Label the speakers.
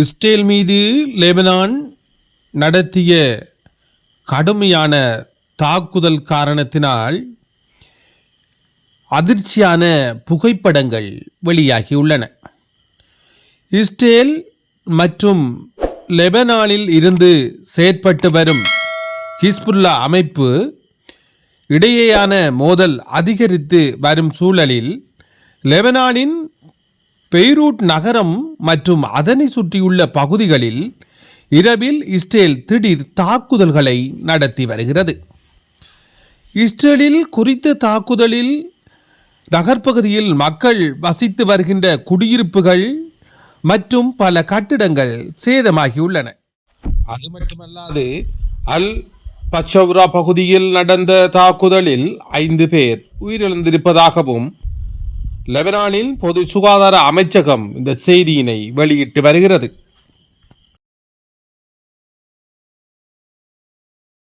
Speaker 1: Israel மீது Lebanon நடத்திய கடுமையான தாக்குதல் காரணத்தினால் அதிர்ச்சியான புகைப்படங்கள் வெளியாகியுள்ளன. இஸ்ரேல் மற்றும் லெபனானில் இருந்து செயற்பட்டு வரும் ஹிஸ்புல்லா அமைப்பு இடையேயான மோதல் அதிகரித்து வரும் சூழலில் லெபனானின் பெய்ரூட் நகரம் மற்றும் அதனை சுற்றியுள்ள பகுதிகளில் இரவில் இஸ்ரேல் திடீர் தாக்குதல்களை நடத்தி வருகிறது. இஸ்ரேலில் குறித்த தாக்குதலில் நகர்ப்பகுதியில் மக்கள் வசித்து வருகின்ற குடியிருப்புகள் மற்றும் பல கட்டிடங்கள் சேதமாகியுள்ளன. அது மட்டுமல்லாது அல் பச்சௌரா பகுதியில் நடந்த தாக்குதலில் 5 பேர் உயிரிழந்திருப்பதாகவும் லெபனானின் பொது சுகாதார அமைச்சகம் இந்த செய்தியினை வெளியிட்டு வருகிறது.